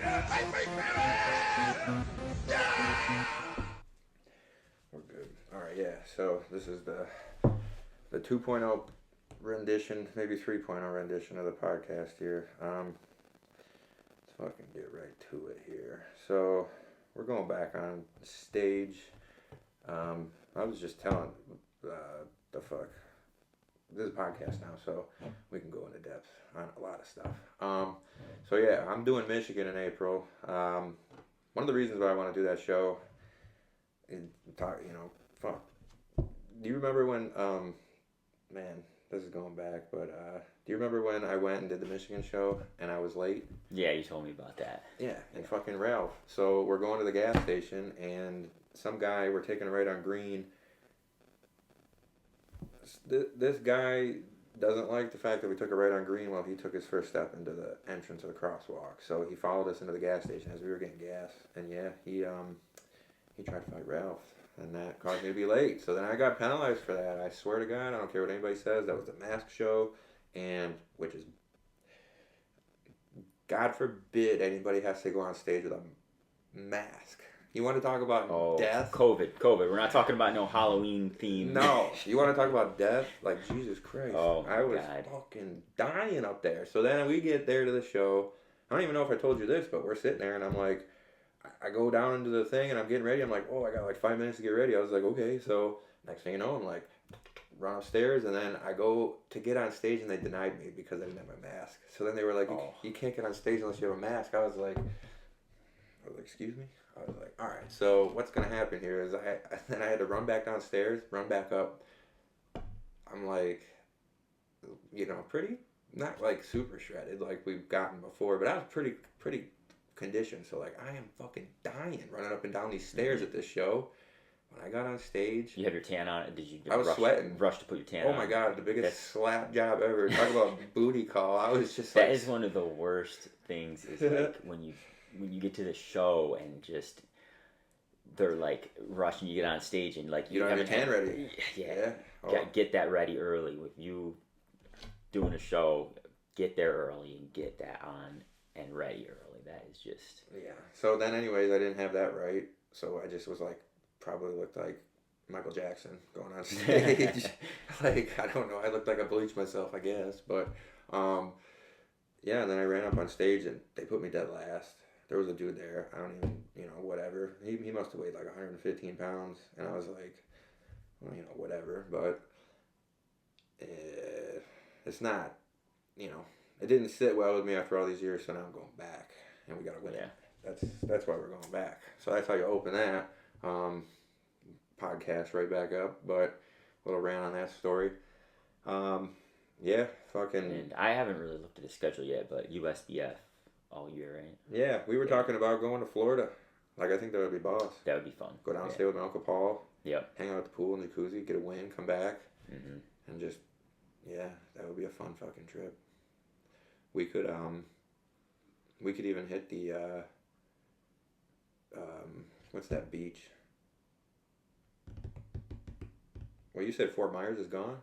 We're good. All right, yeah. So this is the 2.0 rendition, maybe 3.0 rendition of the podcast here. Let's fucking get right to it here. So we're going back on stage. I was just telling the fuck. This is a podcast now, so we can go into depth on a lot of stuff. So yeah, I'm doing Michigan in April. One of the reasons why I want to do that show and talk, fuck. Do you remember when, man, this is going back, but do you remember when I went and did the Michigan show and I was late? Yeah, you told me about that. Yeah, and fucking Ralph. So we're going to the gas station and some guy, we're taking a right on Green. This guy doesn't like the fact that we took a right on Green while he took his first step into the entrance of the crosswalk. So he followed us into the gas station as we were getting gas, and yeah, he tried to fight Ralph, and that caused me to be late. So then I got penalized for that. I swear to God, I don't care what anybody says. That was the mask show, and which is, God forbid anybody has to go on stage with a mask. You want to talk about death? COVID. We're not talking about no Halloween theme. No. You want to talk about death? Like, Jesus Christ. Oh, I was God. fucking dying up there. So then we get there to the show. I don't even know if I told you this, but we're sitting there and I'm like, I go down into the thing and I'm getting ready. I'm like, oh, I got like 5 minutes to get ready. I was like, okay. So next thing you know, I'm like, run upstairs and then I go to get on stage and they denied me because I didn't have my mask. So then they were like, you can't get on stage unless you have a mask. I was like, excuse me? I was like, all right, so what's going to happen here is then I had to run back downstairs, run back up. I'm like, pretty, not like super shredded like we've gotten before, but I was pretty conditioned. So like, I am fucking dying running up and down these stairs at this show. When I got on stage, you have your tan on. Did you? I was sweating. Rush to put your tan on. Oh my God, the biggest slap job ever. Talk about booty call. I was just that is one of the worst things. Is like when you get to the show and just they're like rushing you to get on stage and like you don't have your tan ready. Yeah. Get that ready early. With you doing a show, get there early and get that on and ready early. That is just So then, anyways, I didn't have that right, so I just was like, probably looked like Michael Jackson going on stage. Like, I don't know. I looked like I bleached myself, I guess, but and then I ran up on stage and they put me dead last. There was a dude there. I don't even, whatever. He must have weighed like 115 pounds. And I was like, well, whatever. But it's not, it didn't sit well with me after all these years. So now I'm going back. And we got to win it. That's why we're going back. So that's how you open that. Podcast right back up. But a little rant on that story. Yeah, fucking. And I haven't really looked at the schedule yet, but USBF. All year, right? Yeah, we were talking about going to Florida. Like, I think that would be boss. That would be fun. Go down and stay with my Uncle Paul. Yep. Hang out at the pool and jacuzzi, get a win, come back. Mm-hmm. And just, that would be a fun fucking trip. We could even hit the, what's that beach? Well, you said Fort Myers is gone?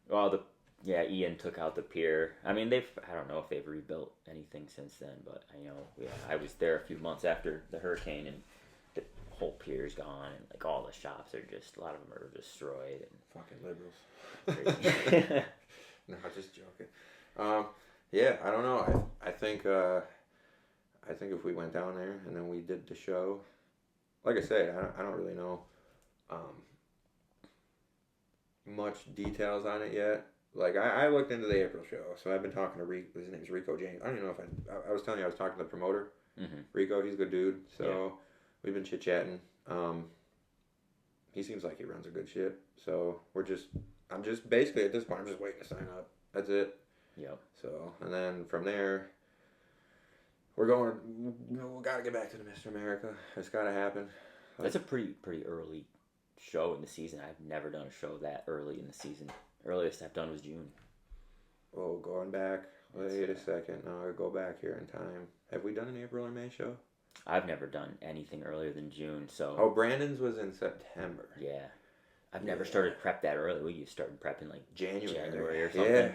Well, Ian took out the pier. I mean, I don't know if they've rebuilt anything since then, but I was there a few months after the hurricane and the whole pier's gone and like all the shops are just, a lot of them are destroyed. And fucking liberals. No, just joking. I don't know. I think if we went down there and then we did the show, like I said, I don't really know much details on it yet. Like, I looked into the April show, so I've been talking to Rico. His name's Rico James. I don't even know if I was telling you I was talking to the promoter. Mm-hmm. Rico, he's a good dude. So we've been chit-chatting. He seems like he runs a good ship. So I'm just basically at this point, I'm just waiting to sign up. That's it. Yep. So, and then from there, we got to get back to the Mr. America. It's got to happen. That's a pretty early show in the season. I've never done a show that early in the season. Earliest I've done was June. Oh, going back. Wait a second. No, I'll go back here in time. Have we done an April or May show? I've never done anything earlier than June, so... Oh, Brandon's was in September. Yeah. I've never started prep that early. We started prepping like January or something. Yeah.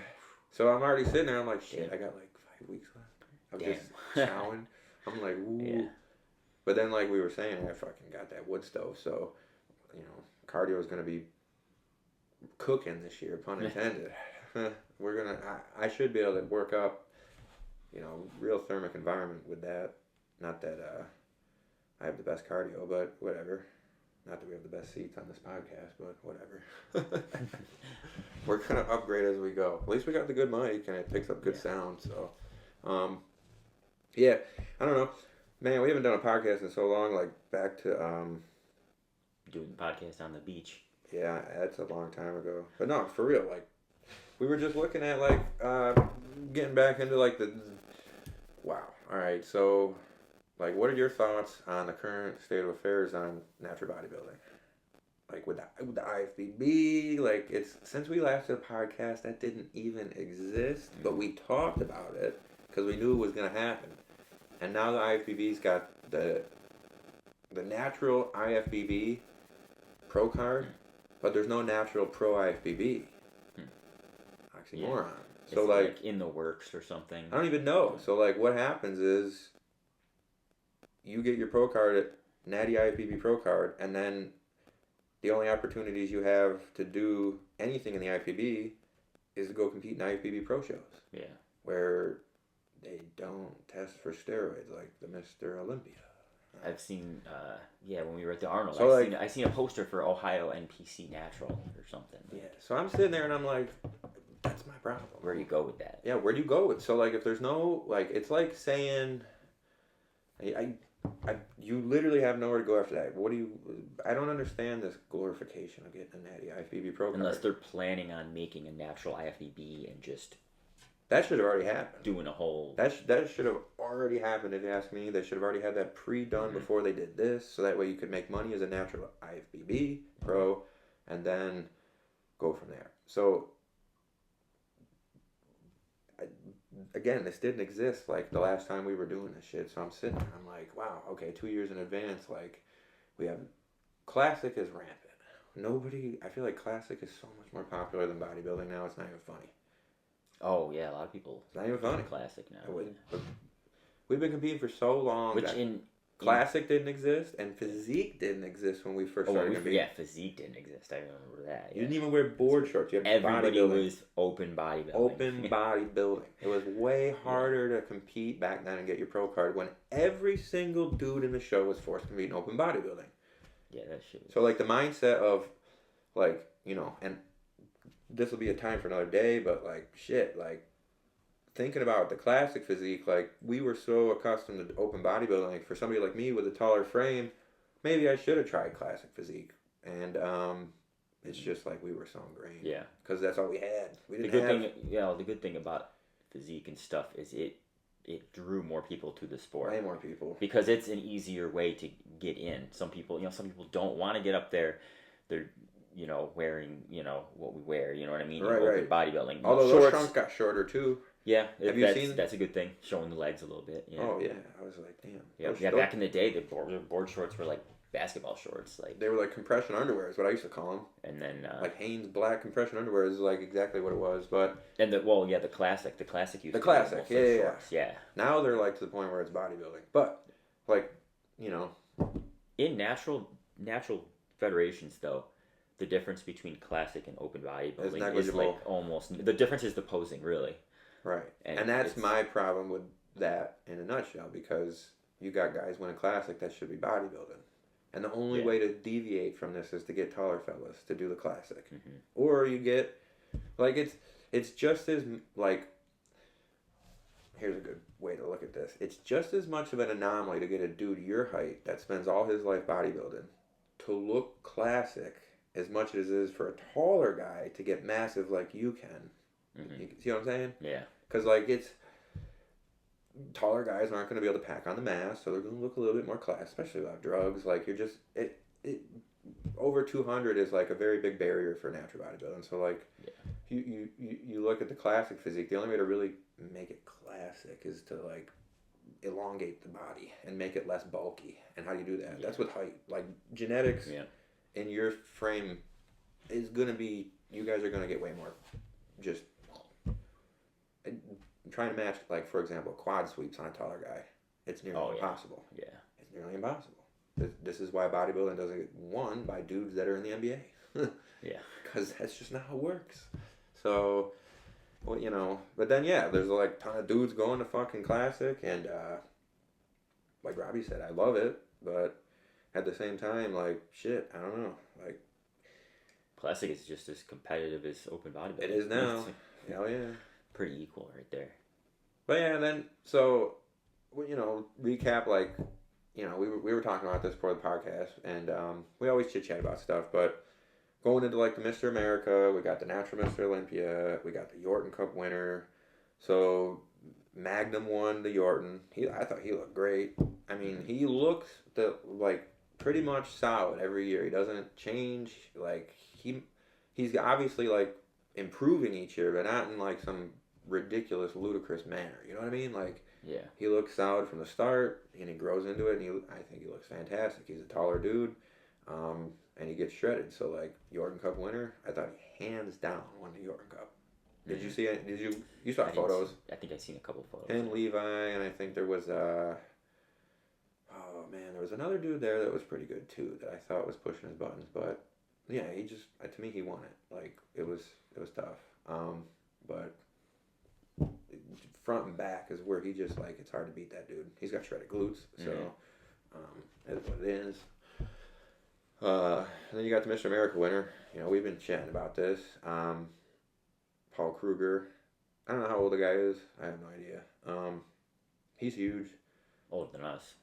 So I'm already sitting there. I'm like, shit, I got like 5 weeks left. I'm just chowing. I'm like, ooh. Yeah. But then, like we were saying, I fucking got that wood stove, so cardio is gonna be cooking this year, pun intended. We're gonna. I should be able to work up, real thermic environment with that. Not that I have the best cardio, but whatever. Not that we have the best seats on this podcast, but whatever. We're gonna upgrade as we go. At least we got the good mic and it picks up good sound. So, yeah, I don't know, man. We haven't done a podcast in so long. Like back to doing the podcast on the beach. Yeah, that's a long time ago. But no, for real. Like we were just looking at like getting back into like the. Wow. All right. So. Like, what are your thoughts on the current state of affairs on natural bodybuilding? Like, with the IFBB, like, it's since we last did a podcast, that didn't even exist, but we talked about it because we knew it was going to happen. And now the IFBB's got the natural IFBB pro card, but there's no natural pro IFBB. Oxymoron. Yeah. So, like, in the works or something. I don't even know. So, like, what happens is you get your pro card at Natty IFBB Pro Card, and then the only opportunities you have to do anything in the IFBB is to go compete in IFBB Pro shows. Yeah. Where they don't test for steroids like the Mr. Olympia. I've seen, when we were at the Arnold, So I seen a poster for Ohio NPC Natural or something. Yeah, so I'm sitting there and I'm like, that's my problem. Where do you go with that? Yeah, where do you go with? So, like, if there's no, like, it's like saying, you literally have nowhere to go after that. I don't understand this glorification of getting a Natty IFBB Pro card. Unless they're planning on making a natural IFBB and just that should have already happened. Doing a whole that should have already happened. If you ask me, they should have already had that pre-done before they did this, so that way you could make money as a natural IFBB Pro, and then go from there. So again, this didn't exist like the last time we were doing this shit. So I'm sitting there, I'm like, wow, okay, 2 years in advance, like we have classic is rampant. I feel like classic is so much more popular than bodybuilding now. It's not even funny. Oh yeah, a lot of people. It's not even funny. Classic now. We've been competing for so long. Which in classic didn't exist, and physique didn't exist when we first started competing. Yeah, physique didn't exist. I remember that. You didn't even wear board shorts. You had Everybody was open bodybuilding. Open bodybuilding. It was way harder to compete back then and get your pro card when every single dude in the show was forced to compete in open bodybuilding. Yeah, that shit. So like the mindset of, like, and this will be a time for another day, but like shit, like thinking about the classic physique, like we were so accustomed to open bodybuilding. Like for somebody like me with a taller frame, maybe I should have tried classic physique. And it's just like we were so ingrained. Yeah. Because that's all we had. The good thing about physique and stuff is it drew more people to the sport. Way more people. Because it's an easier way to get in. Some people don't want to get up there. They're wearing what we wear. You know what I mean? Right. Bodybuilding. Although those trunks got shorter too. Yeah, have you seen? That's a good thing, showing the legs a little bit. Yeah. Oh yeah, I was like, damn. Yeah. Back in the day, the board shorts were like basketball shorts, like they were like compression underwear is what I used to call them. And then like Hanes black compression underwear is like exactly what it was, but the classic used the classic, yeah. Now they're like to the point where it's bodybuilding, but like in natural federations though. The difference between classic and open bodybuilding is like almost the difference is the posing, really. Right, and that's my problem with that in a nutshell, because you got guys winning classic that should be bodybuilding, and the only way to deviate from this is to get taller fellas to do the classic, or you get like it's just as like. Here's a good way to look at this. It's just as much of an anomaly to get a dude your height that spends all his life bodybuilding to look classic as much as it is for a taller guy to get massive like you can. You see what I'm saying? Yeah. Because like taller guys aren't going to be able to pack on the mass, so they're going to look a little bit more class, especially without drugs. Like you're just over 200 is like a very big barrier for natural bodybuilding. So like you look at the classic physique. The only way to really make it classic is to like elongate the body and make it less bulky. And how do you do that? That's with height. Like genetics. Yeah. In your frame is going to be, you guys are going to get way more just trying to match, like, for example, quad sweeps on a taller guy It's nearly Oh, yeah. impossible. Yeah. It's nearly impossible. This is why bodybuilding doesn't get won by dudes that are in the NBA. Yeah. Because that's just not how it works. So, well, you know, but then yeah, there's like a ton of dudes going to fucking Classic, and like Robbie said, I love it, but at the same time, like shit, I don't know, like Classic is just as competitive as open bodybuilding. it is now. Hell yeah. Pretty equal right there. But yeah, and then so, you know, recap like, you know, we were talking about this before the podcast, and we always chit chat about stuff, but going into like the Mr. America, we got the Natural Mr. Olympia, we got the Yorton Cup winner. So Magnum won the Yorton. I thought he looked great. I mean, he looks like pretty much solid every year. He doesn't change. Like he's obviously like improving each year, but not in like some ridiculous, ludicrous manner. You know what I mean? Like Yeah. he looks solid from the start, and he grows into it. And I think he looks fantastic. He's a taller dude. And he gets shredded. So like Yorton Cup winner, I thought he hands down won the Yorton Cup. Did you see it? You saw photos? I think I've seen a couple photos. And Levi, and I think there was oh man, there was another dude there that was pretty good too that I thought was pushing his buttons. But yeah, he just to me he won it. Like it was tough. But front and back is where he just like it's hard to beat that dude. He's got shredded glutes, so that's what it is. And then you got the Mr. America winner. You know, we've been chatting about this. Paul Kruger. I don't know how old the guy is. I have no idea. He's huge. Older than us.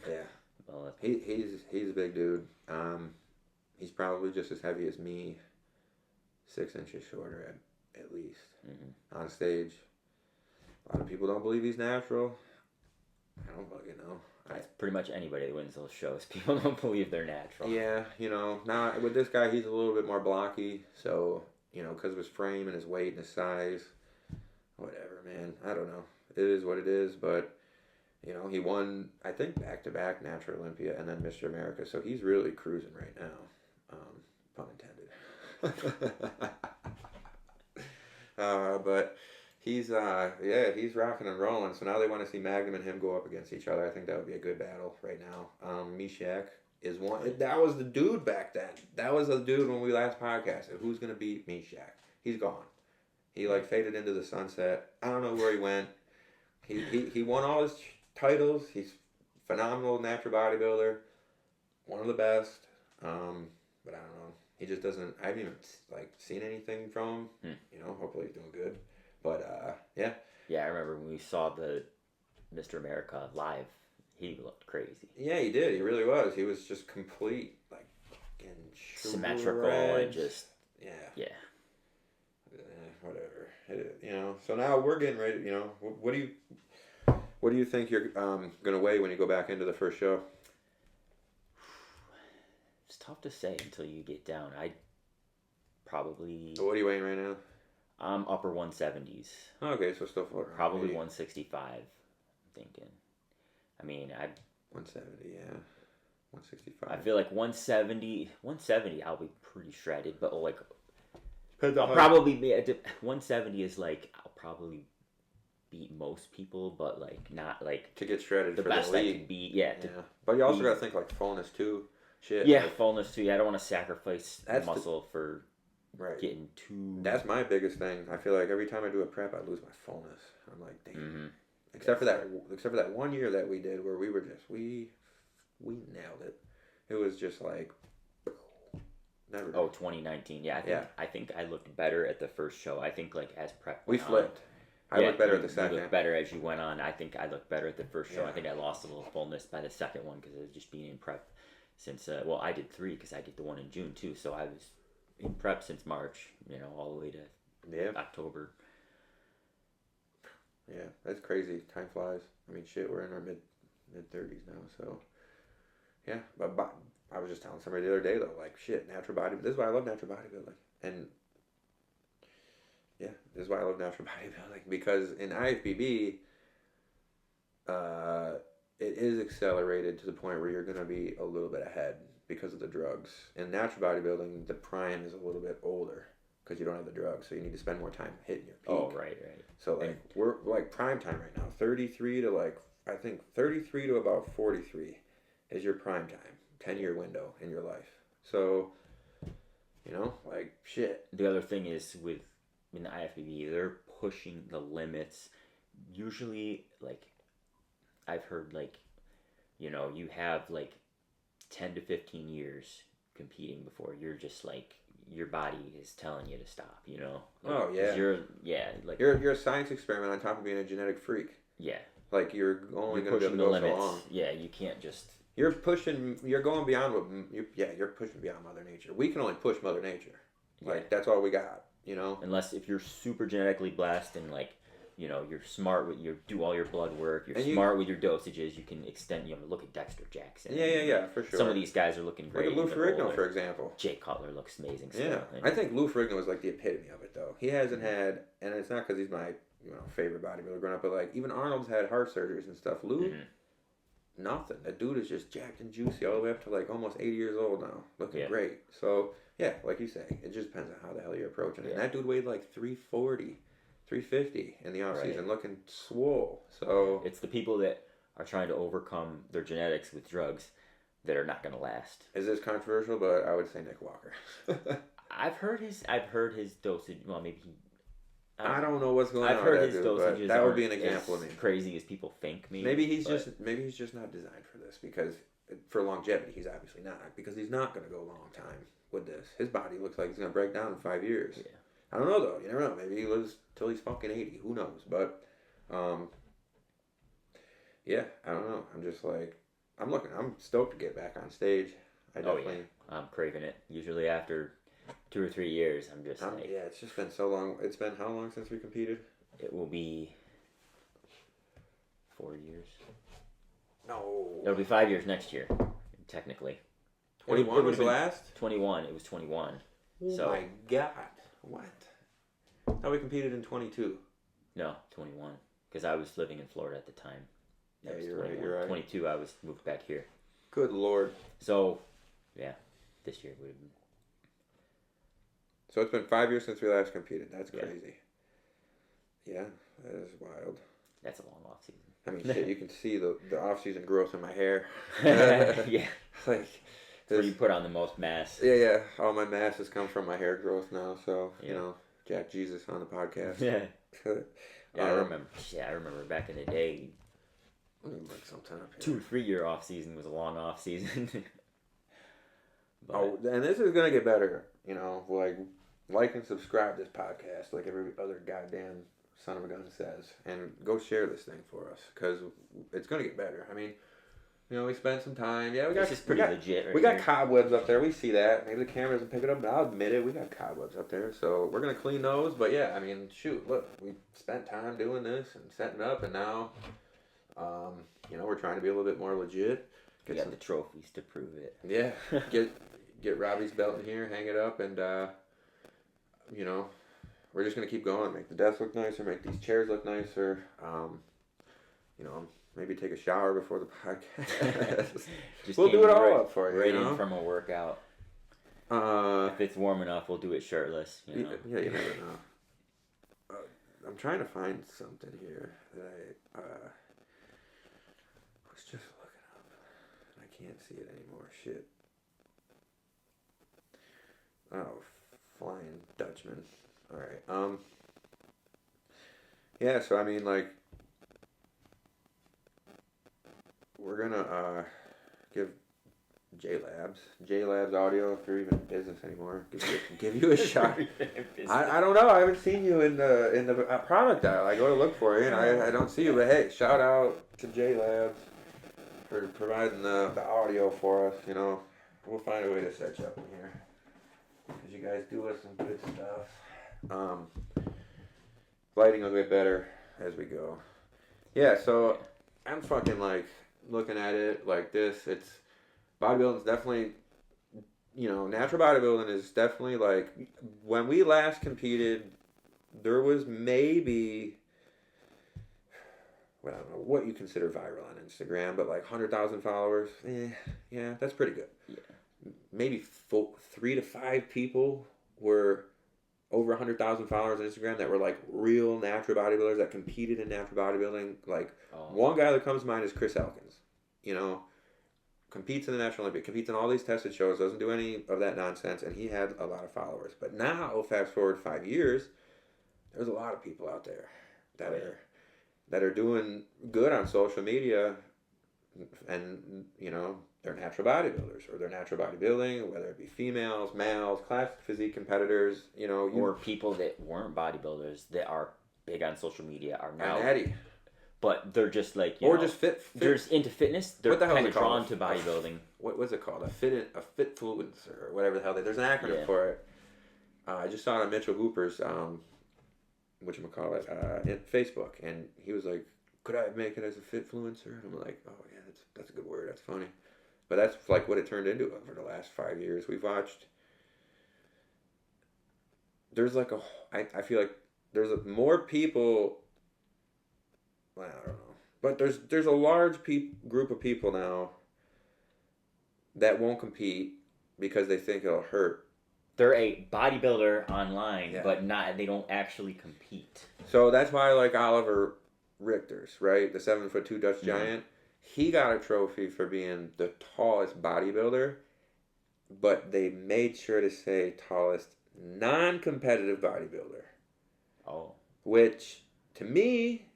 Yeah. Well, He's a big dude. He's probably just as heavy as me. 6 inches shorter at least. On stage. A lot of people don't believe he's natural. I don't fucking know. That's pretty much anybody that wins those shows. People don't believe they're natural. Yeah, you know, now with this guy, he's a little bit more blocky. So, you know, because of his frame and his weight and his size. Whatever, man. I don't know. It is what it is. But, you know, he won, I think, back-to-back Natural Olympia and then Mr. America. So he's really cruising right now. Pun intended. But he's he's rocking and rolling. So now they want to see Magnum and him go up against each other. I think that would be a good battle right now. Meshack is one. That was the dude back then. That was the dude when we last podcasted. Who's gonna beat Meshack? He's gone. He like faded into the sunset. I don't know where he went. He won all his titles. He's phenomenal natural bodybuilder. One of the best. But I don't know. He just doesn't. I haven't even like seen anything from him. You know. Hopefully he's doing good. But yeah. Yeah, I remember when we saw the Mr. America live. He looked crazy. Yeah, he did. He really was. He was just complete, like fucking symmetrical and just yeah. Whatever. You know. So now we're getting ready. You know. What do you think you're gonna weigh when you go back into the first show? It's tough to say until you get down. I probably. So what are you weighing right now? I'm upper 170s. Okay, so still for probably 165. I'm thinking. I mean, 170, yeah. 165. I feel like 170, I'll be pretty shredded, but like I'll probably be 170 is like I'll probably beat most people, but like not like to get shredded the for best the I league. can be. Yeah, but you also got to think like fullness too. Shit. Yeah, like, fullness too. Yeah, I don't want to sacrifice muscle for getting too. That's my biggest thing. I feel like every time I do a prep, I lose my fullness. I'm like, damn. Except for that 1 year that we did where we were just we nailed it. It was just like never. 2019. Yeah, I think I looked better at the first show. I think like as prep we flipped. I looked better at the second. You looked better as you went on. I think I looked better at the first show. Yeah. I think I lost a little fullness by the second one because I was just being in prep since. Well, I did 3 because I did the one in June too. So I was in prep since March. You know, all the way to October. Yeah, that's crazy. Time flies. I mean, shit, we're in our mid 30s now, so yeah. But I was just telling somebody the other day though, like shit, natural bodybuilding. This is why I love natural bodybuilding, and yeah, this is why I love natural bodybuilding because in IFBB, it is accelerated to the point where you're gonna be a little bit ahead because of the drugs. In natural bodybuilding, the prime is a little bit older. Because you don't have the drugs, so you need to spend more time hitting your peak. Oh, right. So like we're like prime time right now, 33 to like I think 33 to about 43 is your prime time, 10-year window in your life. So, like shit. The other thing is in the IFBB, they're pushing the limits. Usually, like I've heard, like you have like 10 to 15 years competing before you're just like your body is telling you to stop. Like, Oh yeah. You're a science experiment on top of being a genetic freak. Yeah. Like you're only going to be able to the go limits. so long. Yeah, you can't just. You're going beyond you're pushing beyond Mother Nature. We can only push Mother Nature. Like that's all we got. Unless if you're super genetically blessed and like. You're smart with do all your blood work. You're smart with your dosages. You can extend. Look at Dexter Jackson. Yeah, for sure. Some of these guys are looking great. Look at Lou Ferrigno, for example. Jake Cutler looks amazing. Still. Yeah, I think Lou Ferrigno was like the epitome of it, though. He hasn't had, and it's not because he's my favorite bodybuilder growing up, but like even Arnold's had heart surgeries and stuff. Lou, nothing. That dude is just jacked and juicy all the way up to like almost 80 years old now, looking great. So yeah, like you say, it just depends on how the hell you're approaching it. And that dude weighed like 340. 350 in the offseason, looking swole. So it's the people that are trying to overcome their genetics with drugs that are not going to last. Is this controversial? But I would say Nick Walker. I've heard his dosage. Well, maybe he. I don't know what's going on. I've heard his dosages. That would be an example as of me. Crazy as people think. Maybe he's just not designed for this because for longevity he's obviously not because he's not going to go a long time with this. His body looks like he's going to break down in 5 years. Yeah. I don't know though. You never know. Maybe he lives till he's fucking 80. Who knows? But, yeah, I don't know. I'm just like, I'm stoked to get back on stage. I'm craving it. Usually after 2 or 3 years, I'm just like. Yeah, it's just been so long. It's been how long since we competed? It will be 4 years. No. It'll be 5 years next year, technically. 21 was the last? 21. It was 21. Oh my God. What? I thought we competed in 22. No, 21. Because I was living in Florida at the time. Yeah, you're right. 22, I was moved back here. Good Lord. So, yeah, this year would have been. So it's been 5 years since we last competed. That's crazy. Yeah, that is wild. That's a long off season. I mean, shit, you can see the off season growth in my hair. Yeah. Like. Where you put on the most mass. Yeah. All my mass has come from my hair growth now. So Jack Jesus on the podcast. Yeah. I remember back in the day. Like sometime 2 or 3 year off season was a long off season. And this is gonna get better. Like and subscribe to this podcast, like every other goddamn son of a gun says, and go share this thing for us because it's gonna get better. I mean. We spent some time. Yeah, this is pretty legit. We got cobwebs up there. We see that. Maybe the camera doesn't pick it up, but I'll admit it. We got cobwebs up there, so we're gonna clean those. But yeah, I mean, shoot, look, we spent time doing this and setting up, and now, we're trying to be a little bit more legit. Get the trophies to prove it. Yeah, get Robbie's belt in here, hang it up, and we're just gonna keep going. Make the desk look nicer. Make these chairs look nicer. Maybe take a shower before the podcast. We'll do it all up for you. Right in from a workout. If it's warm enough, we'll do it shirtless. Yeah, you never know. I'm trying to find something here that I was just looking up. I can't see it anymore. Shit. Oh, Flying Dutchman. All right. Yeah. So I mean, like. We're gonna give J Labs Audio, if you're even in business anymore, give you a shot. I don't know. I haven't seen you in the product aisle. I go to look for you and I don't see you. But hey, shout out to J Labs for providing the audio for us. We'll find a way to set you up in here because you guys do us some good stuff. Lighting will get better as we go. Yeah. So I'm fucking like. Looking at it like this, it's bodybuilding's definitely, natural bodybuilding is definitely like when we last competed, there was maybe, well, I don't know what you consider viral on Instagram, but like 100,000 followers, yeah, that's pretty good. Yeah. Maybe 3 to 5 people were over 100,000 followers on Instagram that were like real natural bodybuilders that competed in natural bodybuilding. Like one guy that comes to mind is Chris Elkins. You know, competes in the National Olympic, competes in all these tested shows, doesn't do any of that nonsense, and he had a lot of followers. But now, fast forward 5 years, there's a lot of people out there that are doing good on social media, and you know, they're natural bodybuilders, or they're natural bodybuilding, whether it be females, males, classic physique competitors, you know, or people that weren't bodybuilders that are big on social media are now natty. But they're just like, or just fit. They're just into fitness. They're kind of drawn to called? bodybuilding. What's it called? A fitfluencer, or whatever the hell. There's an acronym for it. I just saw it on Mitchell Hooper's, whatchamacallit, Facebook, and he was like, "Could I make it as a fitfluencer?" And I'm like, "Oh yeah, that's a good word. That's funny." But that's like what it turned into over the last 5 years. We've watched. There's like I feel like there's more people. Well, I don't know, but there's a large group of people now that won't compete because they think it'll hurt. They're a bodybuilder online, but they don't actually compete. So that's why I like Oliver Richters, right? The 7'2" Dutch giant. He got a trophy for being the tallest bodybuilder, but they made sure to say tallest non-competitive bodybuilder. Oh. Which, to me,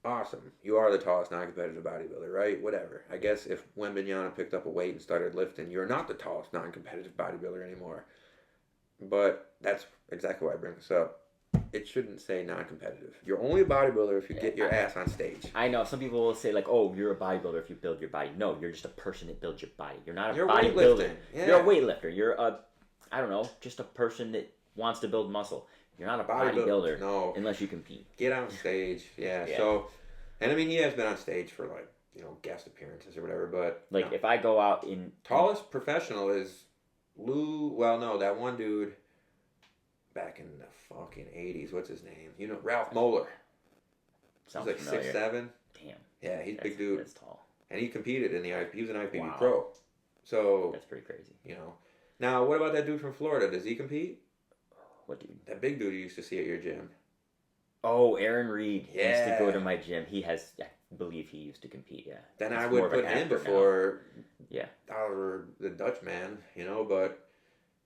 awesome. You are the tallest non-competitive bodybuilder, right? Whatever. I guess if Wembanyama picked up a weight and started lifting, you're not the tallest non-competitive bodybuilder anymore. But that's exactly why I bring this up. It shouldn't say non-competitive. You're only a bodybuilder if you get your ass on stage. I know. Some people will say like, oh, you're a bodybuilder if you build your body. No, you're just a person that builds your body. You're not a bodybuilder. Yeah. You're a weightlifter. You're I don't know, just a person that wants to build muscle. You're not a bodybuilder unless you compete. Get on stage. Yeah. So, and I mean, he has been on stage for like, you know, guest appearances or whatever, but. Like, if I go out in. Tallest professional is that one dude back in the fucking 80s. What's his name? You know, Ralph Moeller. Sounds he's like 6'7". Damn. Yeah, he's a big dude. That's tall. And he competed in he was an IFBB pro. So. That's pretty crazy. You know. Now, what about that dude from Florida? Does he compete? What dude? That big dude you used to see at your gym. Oh, Aaron Reed. He used to go to my gym. I believe he used to compete, yeah. Then I would put him before Yeah. Oliver the Dutch man, you know, but,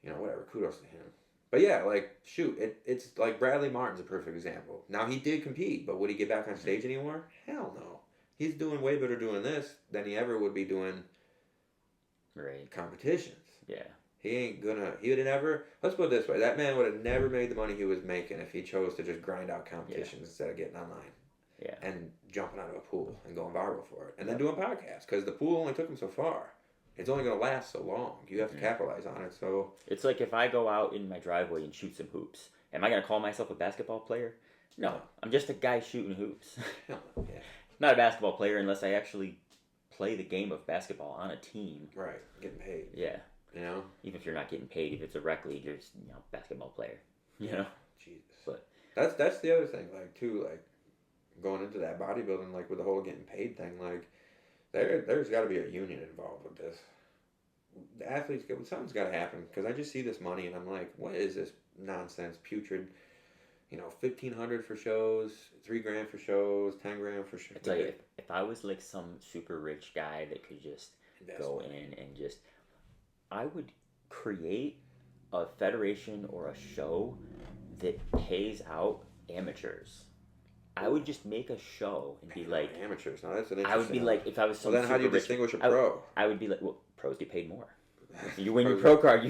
you know, whatever. Kudos to him. But yeah, like, shoot, it's like Bradley Martin's a perfect example. Now, he did compete, but would he get back on stage anymore? Hell no. He's doing way better doing this than he ever would be doing competitions. Yeah. He would have never, let's put it this way, that man would have never made the money he was making if he chose to just grind out competitions instead of getting online. Yeah. And jumping out of a pool and going viral for it. And then doing podcasts, because the pool only took him so far. It's only going to last so long. You have to capitalize on it, so. It's like if I go out in my driveway and shoot some hoops, am I going to call myself a basketball player? No. I'm just a guy shooting hoops. Yeah. Not a basketball player unless I actually play the game of basketball on a team. Right. Getting paid. Yeah. You know? Even if you're not getting paid, if it's a rec league, you're just, basketball player. You know? Jesus. But that's the other thing, like, too, like, going into that bodybuilding, like, with the whole getting paid thing, like, there's got to be a union involved with this. The athletes, something's got to happen, because I just see this money, and I'm like, what is this nonsense, putrid, $1,500 for shows, $3,000 for shows, $10,000 for shows. I tell you, if I was, like, some super rich guy that could just go in and just... I would create a federation or a show that pays out amateurs. I would just make a show and be like amateurs. Now that's an interesting. I would be like if I was some. Well, then how do you distinguish a pro? I would be like, well, pros get paid more. You win your pro card.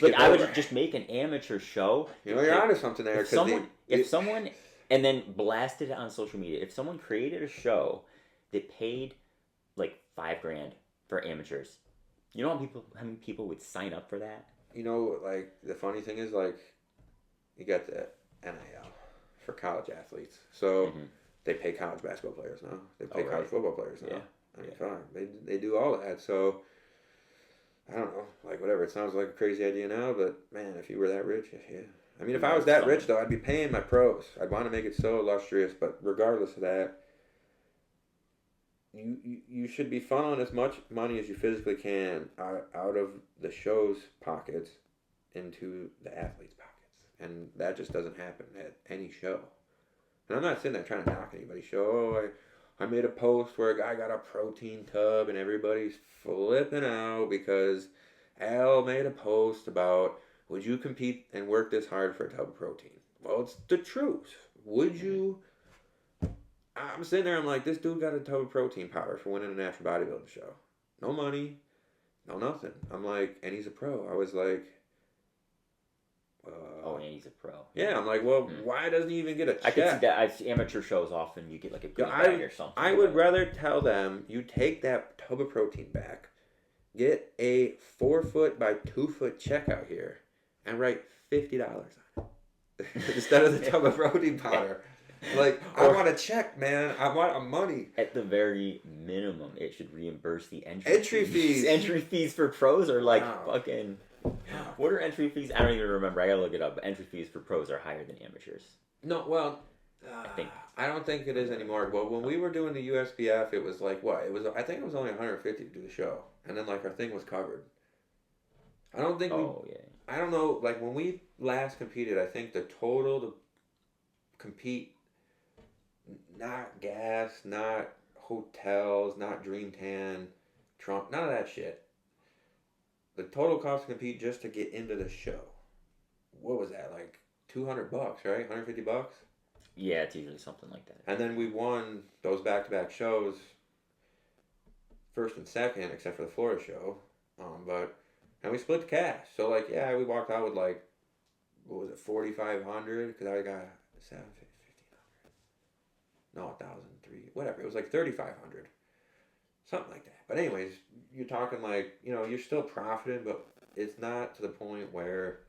Like I would just make an amateur show. You're onto something there. If someone and then blasted it on social media. If someone created a show that paid like $5,000 for amateurs. You know how many people would sign up for that? Like, the funny thing is, like, you got the NIL for college athletes. So, they pay college basketball players now. They pay college football players now. Yeah. I mean, fine. They do all that. So, I don't know. Like, whatever. It sounds like a crazy idea now, but, man, if you were that rich, yeah. I mean, if I was that rich, though, I'd be paying my pros. I'd want to make it so illustrious, but regardless of that, you should be funneling as much money as you physically can out of the show's pockets into the athletes' pockets. and that just doesn't happen at any show. And I'm not sitting there trying to knock anybody's show. Oh, I made a post where a guy got a protein tub and everybody's flipping out because Al made a post about, would you compete and work this hard for a tub of protein? Well, it's the truth. Would you? I'm sitting there, I'm like, this dude got a tub of protein powder for winning a natural bodybuilding show. No money, no nothing. I'm like, and he's a pro. I was like, oh, and he's a pro. Yeah, I'm like, well, why doesn't he even get a check? I could see that. I've seen amateur shows often. You get like a green bag or something. I would rather tell them, you take that tub of protein back, get a 4-foot by 2-foot check out here, and write $50 on it instead of the tub of protein powder. Like, I want a check, man. I want a money. At the very minimum, it should reimburse the entry fees. Entry fees for pros are like fucking. What are entry fees? I don't even remember. I gotta look it up. But entry fees for pros are higher than amateurs. No, well, I don't think it is anymore. Well, when we were doing the USBF, it was like what? It was. I think it was only $150 to do the show, and then like our thing was covered. I don't think. I don't know. Like when we last competed, I think the total to compete, not gas, not hotels, not Dream Tan, Trump, none of that shit. The total cost to compete just to get into the show, what was that, like $200, right? $150? Yeah, it's usually something like that. And then we won those back-to-back shows, first and second, except for the Florida show. And we split the cash. So, like, yeah, we walked out with, like, what was it, $4,500? Because I got $1,500. No, $1,300. Whatever. It was like $3,500. Something like that. But anyways, you're talking like, you're still profiting, but it's not to the point where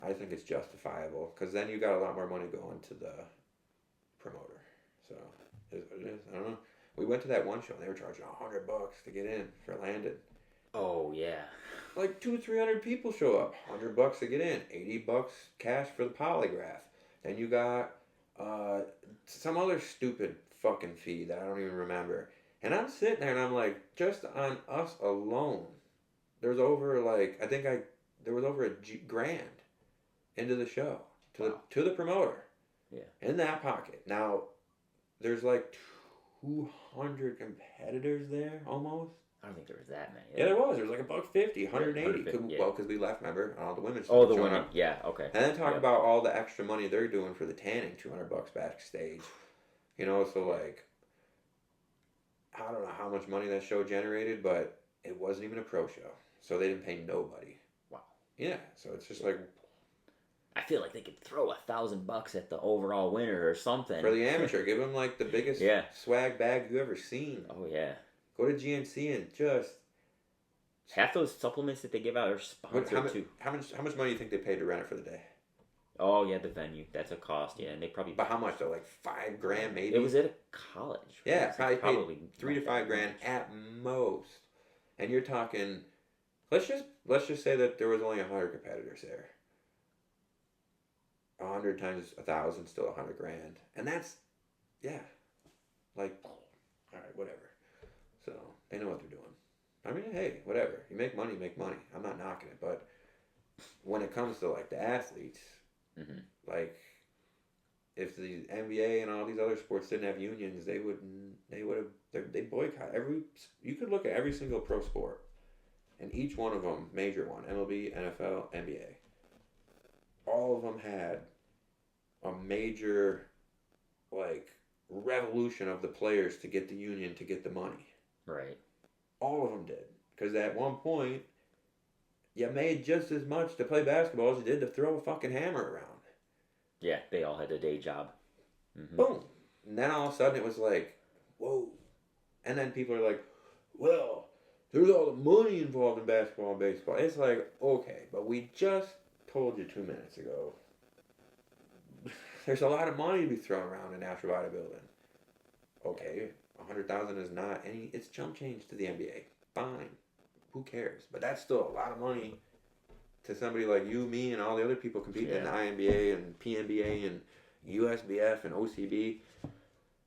I think it's justifiable. Because then you got a lot more money going to the promoter. So, it is what it is. I don't know. We went to that one show and they were charging $100 to get in for Landon. Oh, yeah. Like 200-300 people show up. $100 to get in. $80 cash for the polygraph. Then you got some other stupid fucking fee that I don't even remember. And I'm sitting there and I'm like, just on us alone, there's over like, there was over $1,000 into the show to the promoter. Yeah. In that pocket. Now, there's like 200 competitors there almost. I don't think there was that many. Yeah, there was. There was like $150, 180. Well, because we left, remember, on all the women's. Oh, the women. Yeah, okay. And then talk about all the extra money they're doing for the tanning, $200 backstage. So like, I don't know how much money that show generated, but it wasn't even a pro show. So they didn't pay nobody. Wow. Yeah, so it's just like... I feel like they could throw $1,000 at the overall winner or something. For the amateur, give them like the biggest swag bag you ever seen. Oh, yeah. Go to GNC and just... Half those supplements that they give out are sponsored too. How much money do you think they paid to rent it for the day? Oh, yeah, the venue. That's a cost, yeah. And they probably... But how much though? Like $5,000 maybe? It was at a college. Right? Yeah, probably $3,000 to $5,000 at most. And you're talking... Let's just say that there was only 100 competitors there. 100 times 1,000, still $100,000. And that's... Yeah. Like... Alright, whatever. So, they know what they're doing. I mean, hey, whatever. You make money, make money. I'm not knocking it, but... When it comes to, like, the athletes... Mm-hmm. Like, if the NBA and all these other sports didn't have unions, they boycott you could look at every single pro sport, and each one of them, major one, MLB, NFL, NBA, all of them had a major, like, revolution of the players to get the union to get the money. Right. All of them did. Because at one point, you made just as much to play basketball as you did to throw a fucking hammer around. Yeah, they all had a day job. Mm-hmm. Boom. And then all of a sudden it was like, whoa. And then people are like, well, there's all the money involved in basketball and baseball. It's like, okay, but we just told you 2 minutes ago, there's a lot of money to be thrown around in natural bodybuilding. Okay, 100,000 is not any, it's chump change to the NBA. Fine. Who cares? But that's still a lot of money to somebody like you, me, and all the other people competing in the INBA and PNBA and USBF and OCB.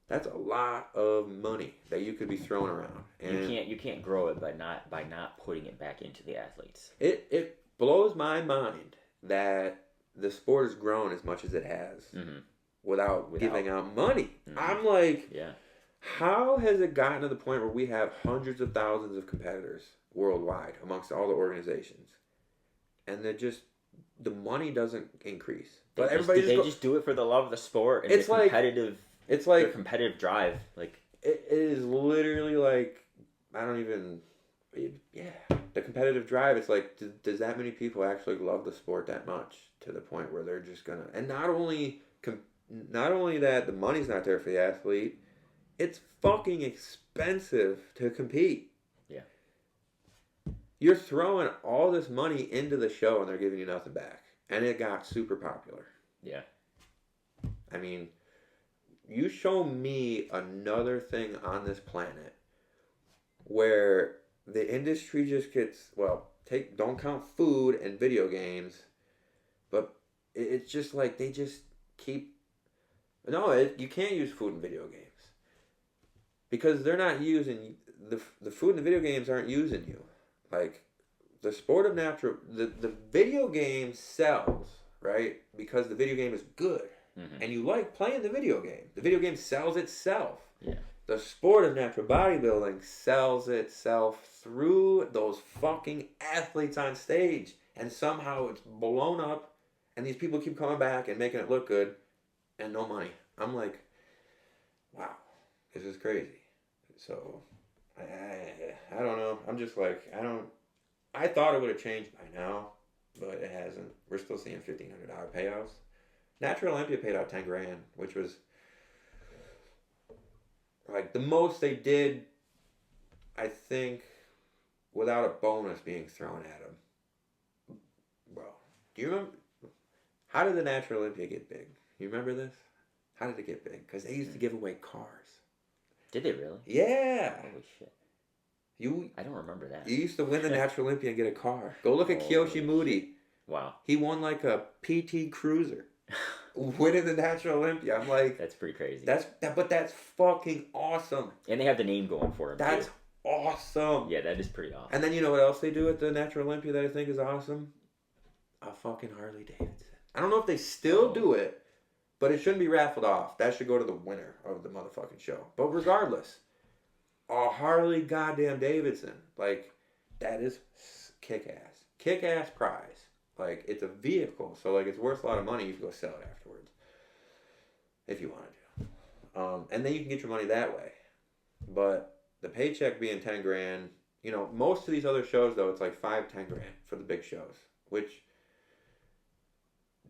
That's a lot of money that you could be throwing around. And you can't grow it by not putting it back into the athletes. It blows my mind that the sport has grown as much as it has Mm-hmm. without giving out money. Mhm. I'm like, Yeah. how has it gotten to the point where we have hundreds of thousands of competitors worldwide amongst all the organizations, and the money doesn't increase? But everybody they just do it for the love of the sport and It's the like- competitive. It's Their like competitive drive, like it is literally like I don't even. Yeah, the competitive drive. It's like, does that many people actually love the sport that much to the point where they're just gonna? And not only that, the money's not there for the athlete. It's fucking expensive to compete. Yeah. You're throwing all this money into the show and they're giving you nothing back, and it got super popular. Yeah. I mean, you show me another thing on this planet where the industry just gets, don't count food and video games, but it's just like they just keep. No, you can't use food and video games because they're not using the food and the video games aren't using you. Like the sport of natural, the video game sells, right? Because the video game is good. Mm-hmm. And you like playing the video game. The video game sells itself. Yeah. The sport of natural bodybuilding sells itself through those fucking athletes on stage. And somehow it's blown up, and these people keep coming back and making it look good, and no money. I'm like, wow, this is crazy. So, I don't know. I'm just like, I thought it would have changed by now, but it hasn't. We're still seeing $1,500 payouts. Natural Olympia paid out $10,000, which was like the most they did, I think, without a bonus being thrown at them. Well, do you remember? How did the Natural Olympia get big? You remember this? How did it get big? Because they used to give away cars. Did they really? Yeah. Holy shit! I don't remember that. You used to win the Natural Olympia and get a car. Go look at Kiyoshi Moody. Wow. He won like a PT Cruiser. Winning the Natural Olympia. I'm like, that's pretty crazy. But that's fucking awesome. And they have the name going for him. That's too. awesome. Yeah, that is pretty awesome. And then you know what else they do at the Natural Olympia that I think is awesome? A fucking Harley Davidson. I don't know if they still do it, but it shouldn't be raffled off. That should go to the winner of the motherfucking show. But regardless, a Harley goddamn Davidson, like, that is kick-ass. Kick-ass prize. Like, it's a vehicle, so, like, it's worth a lot of money. You can go sell it afterwards. If you want to. And then you can get your money that way. But the paycheck being $10,000, you know, most of these other shows, though, it's like $5-10 grand for the big shows. Which,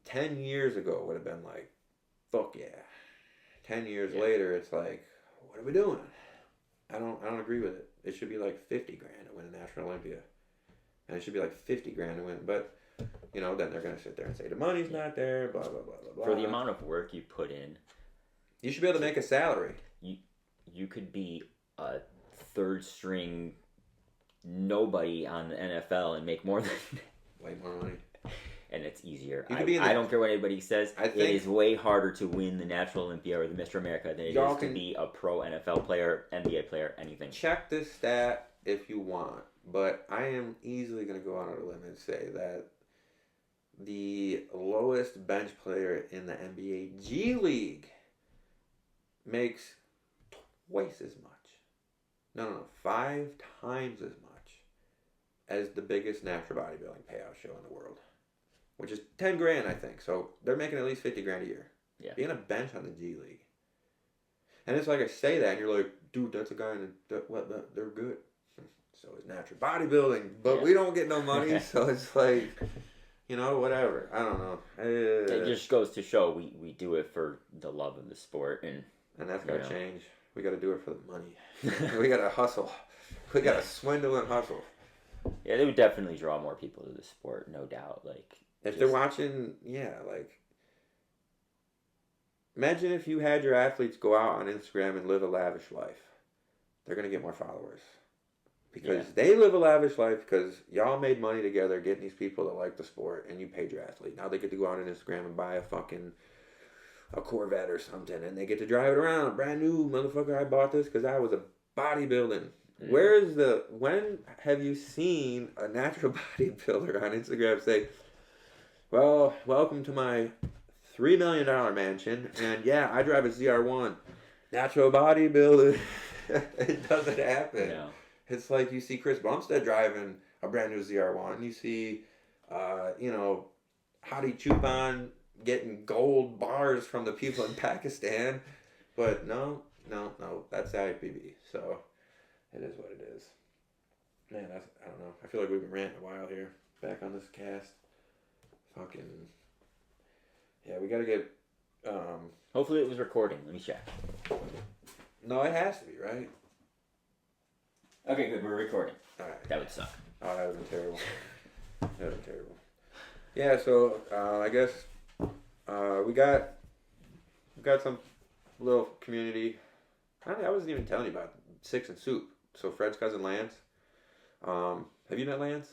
10 years ago would have been like, fuck yeah. 10 years later, it's like, what are we doing? I don't agree with it. It should be like $50,000 to win a National Olympia. And it should be like $50,000 to win. But, you know, then they're going to sit there and say the money's not there, blah, blah, blah, blah, blah. For the amount of work you put in, you should be able to make a salary. You could be a third string nobody on the NFL and make more than way more money. And it's easier. I don't care what anybody says. I think it is way harder to win the Natural Olympia or the Mr. America than it is to be a pro NFL player, NBA player, anything. Check this stat if you want, but I am easily going to go out on a limb and say that the lowest bench player in the NBA G League makes twice as much. No, 5 times as much as the biggest natural bodybuilding payout show in the world, which is $10,000, I think. So they're making at least $50,000 a year. Yeah. Being a bench on the G League, and it's like I say that, and you're like, dude, that's a guy in they're good. So it's natural bodybuilding, but we don't get no money, so it's like, you know, whatever. I don't know. It just goes to show we do it for the love of the sport, and that's got to change. We got to do it for the money. We got to hustle. We got to swindle and hustle. Yeah, they would definitely draw more people to the sport, no doubt. Like if they're watching, like imagine if you had your athletes go out on Instagram and live a lavish life. They're gonna get more followers because they live a lavish life because y'all made money together getting these people that like the sport, and you paid your athlete. Now they get to go out on Instagram and buy a Corvette or something, and they get to drive it around. Brand new, motherfucker, I bought this because I was a bodybuilding. When have you seen a natural bodybuilder on Instagram say, Well, welcome to my $3 million mansion, and yeah, I drive a ZR1. Natural bodybuilder. It doesn't happen. No. It's like you see Chris Bumstead driving a brand new ZR1. You see, Hadi Chupan getting gold bars from the people in Pakistan. But no, that's IPB. So it is what it is. Man, I don't know. I feel like we've been ranting a while here. Back on this cast. Fucking. Yeah, we gotta get. Hopefully it was recording. Let me check. No, it has to be, right? Okay, good. We're recording. Alright. That would suck. Oh, that would have been terrible. That would have been terrible. Yeah, so I guess we got some little community. I wasn't even telling you about Six and Soup. So Fred's cousin Lance. Have you met Lance?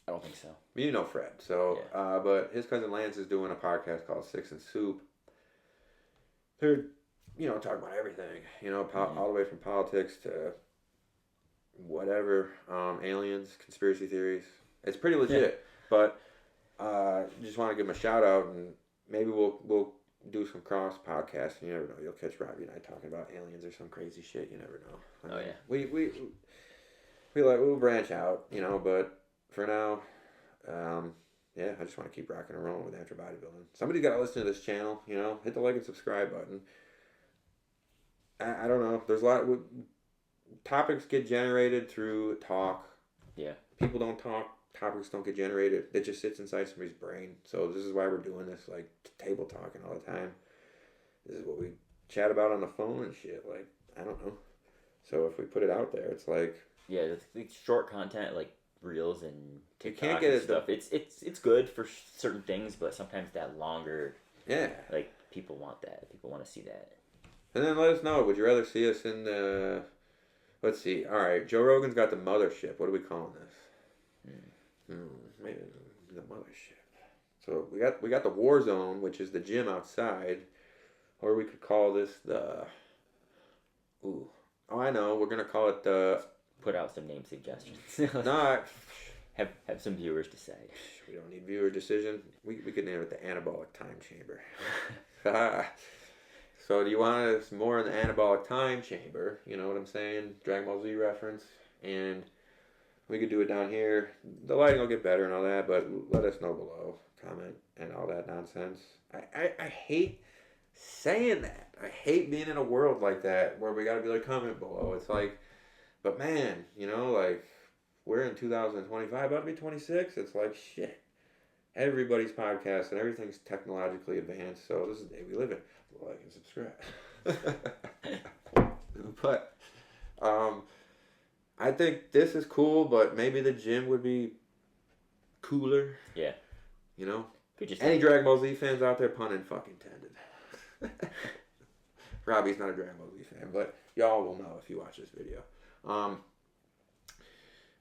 I don't think so. You know Fred. So, Yeah. but his cousin Lance is doing a podcast called Six and Soup. They're, talking about everything. All the way from politics to whatever, aliens, conspiracy theories. It's pretty legit. But just want to give him a shout out, and maybe we'll do some cross podcasts. You never know. You'll catch Robbie and I talking about aliens or some crazy shit. You never know. We'll branch out, but for now, I just want to keep rocking and rolling with Natural Bodybuilding. Somebody's got to listen to this channel, hit the like and subscribe button. I don't know. There's a lot. Topics get generated through talk. Yeah. People don't talk. Topics don't get generated. It just sits inside somebody's brain. So this is why we're doing this, like, table talking all the time. This is what we chat about on the phone and shit. Like, I don't know. So if we put it out there, it's like... Yeah, the short content, like reels and TikTok you can't get and stuff. It's good for certain things, but sometimes that longer... Yeah. Like, people want that. People want to see that. And then let us know. Would you rather see us in the... Let's see. All right. Joe Rogan's got the mothership. What are we calling this? Maybe the mothership. So we got the war zone, which is the gym outside, or we could call this the. Ooh. Oh, I know. We're gonna call it the. Put out some name suggestions. No. have some viewers decide. We don't need viewer decision. We could name it the anabolic time chamber. So do you want us more in the anabolic time chamber? You know what I'm saying? Dragon Ball Z reference. And we could do it down here. The lighting will get better and all that, but let us know below. Comment and all that nonsense. I hate saying that. I hate being in a world like that where we got to be like, comment below. It's like, but man, like, we're in 2025, about to be 26. It's like, shit. Everybody's podcast and everything's technologically advanced, so this is the day we live in. Like and subscribe. But I think this is cool, but maybe the gym would be cooler. Yeah. Could just any Dragon Ball Z fans out there, pun and fucking intended. Robbie's not a Dragon Ball Z fan, but y'all will know if you watch this video. I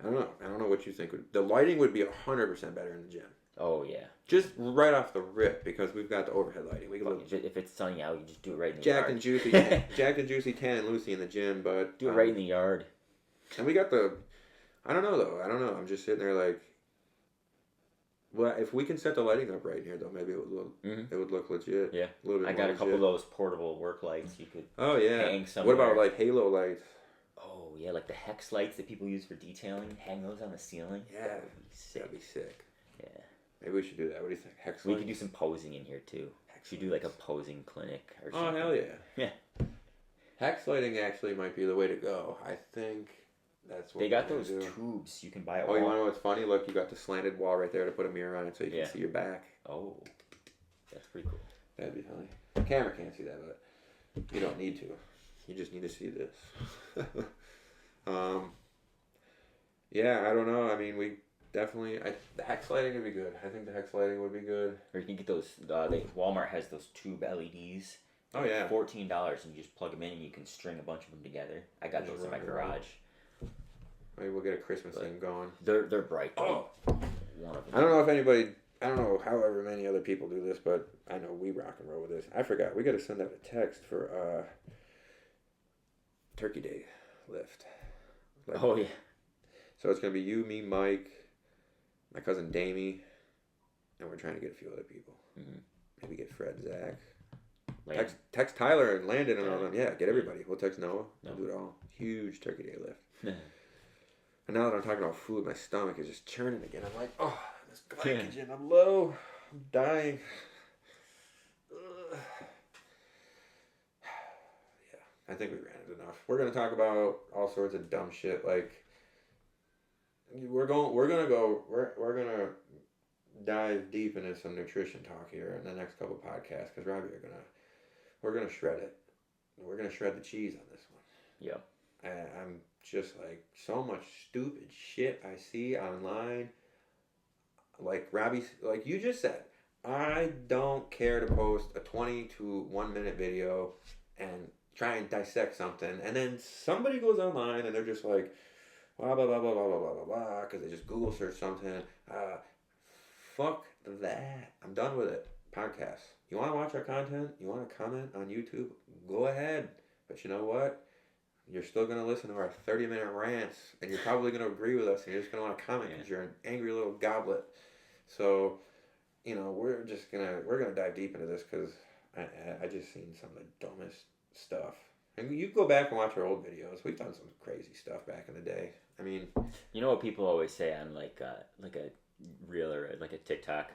don't know what you think. The lighting would be 100% better in the gym. Oh, yeah. Just right off the rip, because we've got the overhead lighting. We can if it's sunny out, you just do it right in the Jack yard. And Juicy, Jack and Juicy, Tan and Lucy in the gym, but do it right in the yard. And we got I don't know though. I don't know. I'm just sitting there like, well, if we can set the lighting up right here though, maybe it would look legit. Yeah. A little bit. I got a couple of those portable work lights you could. Oh yeah. Hang somewhere. What about like halo lights? Oh yeah, like the hex lights that people use for detailing. Hang those on the ceiling. Yeah, that'd be sick. Yeah. Maybe we should do that. What do you think? Hex We lights? could do some posing in here too. Should do like a posing clinic or something. Oh hell yeah. Yeah. Hex lighting actually might be the way to go. I think that's what they got those tubes you can buy. Oh, you want to know what's funny? Look, you got the slanted wall right there to put a mirror on it so you can see your back. Oh, that's pretty cool. That'd be funny. The camera can't see that, but you don't need to. You just need to see this. Yeah, I don't know. I mean, we definitely. The hex lighting would be good. I think the hex lighting would be good. Or you can get those. Walmart has those tube LEDs. Oh yeah. $14, and you just plug them in, and you can string a bunch of them together. I got those in my garage. Maybe we'll get a Christmas thing going. They're bright. Oh. One of them. I don't know if anybody. I don't know however many other people do this, but I know we rock and roll with this. I forgot. We got to send out a text for Turkey Day lift. Oh yeah. So it's gonna be you, me, Mike, my cousin Damie, and we're trying to get a few other people. Mm-hmm. Maybe get Fred, Zach. Like, Text Tyler and Landon and all them. Yeah, get everybody. We'll text Noah. We'll do it all. Huge Turkey Day lift. And now that I'm talking about food, my stomach is just churning again. I'm like, oh, this glycogen, I'm low. I'm dying. Ugh. Yeah, I think we ran it enough. We're gonna talk about all sorts of dumb shit. Like, we're gonna dive deep into some nutrition talk here in the next couple podcasts because Robbie we're gonna shred it. We're gonna shred the cheese on this one. Yep. I'm just like so much stupid shit I see online. Like Robbie, like you just said, I don't care to post a 20 to 1 minute video and try and dissect something, and then somebody goes online and they're just like, blah blah blah blah blah blah blah blah, because they just Google search something. Fuck that. I'm done with it. Podcasts. You want to watch our content? You want to comment on YouTube? Go ahead. But you know what? You're still going to listen to our 30-minute rants, and you're probably going to agree with us, and you're just going to want to comment because you're an angry little goblet. So, you know, we're gonna dive deep into this because I just seen some of the dumbest stuff. And you go back and watch our old videos. We've done some crazy stuff back in the day. I mean, you know what people always say on like a reel or like a TikTok,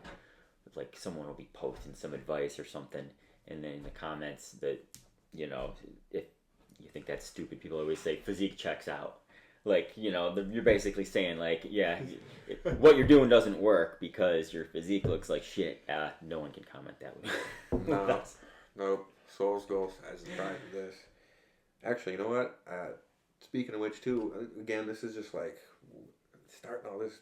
like someone will be posting some advice or something, and then in the comments that, you know, if you think that's stupid, people always say physique checks out. Like, you know, you're basically saying like, yeah, what you're doing doesn't work because your physique looks like shit. No one can comment that way. No, nope. Soul's goal has the pride of this. Actually, you know what? Speaking of which, too, again, this is just like starting all this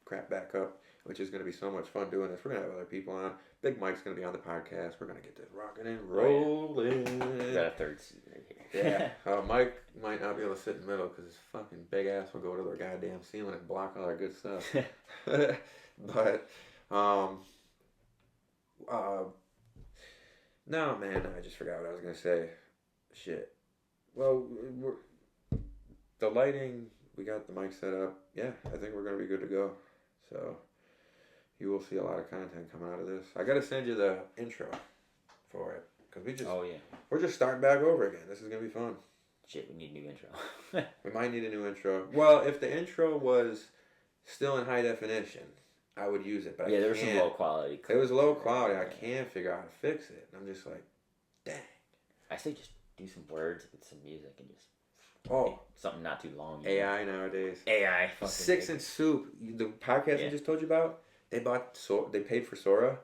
crap back up, which is going to be so much fun doing this. We're going to have other people on. Big Mike's going to be on the podcast. We're going to get this rocking and rolling. We got a third seat right here. Yeah. Mike might not be able to sit in the middle because his fucking big ass will go to the goddamn ceiling and block all our good stuff. But, no, man, I just forgot what I was going to say. Shit. Well, the lighting, we got the mic set up. Yeah, I think we're going to be good to go. So, you will see a lot of content coming out of this. I got to send you the intro for it. Because we're just starting back over again. This is going to be fun. Shit, we need a new intro. We might need a new intro. Well, if the intro was still in high definition, I would use it. But yeah, there was some low quality. It was low quality. I can't figure out how to fix it. And I'm just like, dang. I say just do some words with some music and just something not too long. AI nowadays. AI. Six and Soup, the podcast I just told you about. They paid for Sora,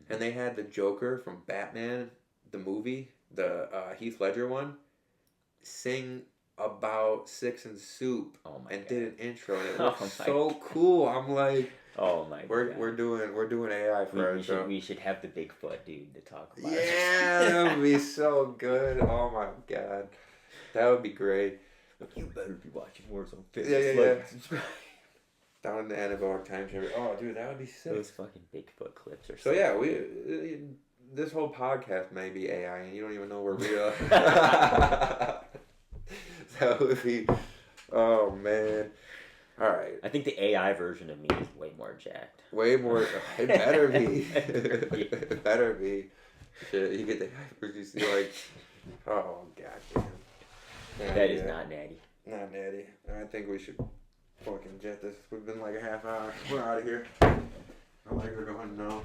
and they had the Joker from Batman, the movie, the Heath Ledger one, sing about Six and Soup and did an intro, and it looked so cool. I'm like, oh my god, we're doing AI for our intro. We should have the Bigfoot dude to talk about. Yeah, that would be so good. Oh my god, that would be great. You better be watching Warzone. Yeah. Down in the anabolic time chamber. Oh, dude, that would be sick. Those fucking Bigfoot clips are. So yeah, this whole podcast may be AI, and you don't even know we're real. That would be. Oh man. All right. I think the AI version of me is way more jacked. Way more. It better be. It better be. Shit, you get the AI version, you see like. Oh goddamn. That is not natty. Not natty. I think we should fucking jet this. We've been like a half hour. We're out of here. My legs are going numb.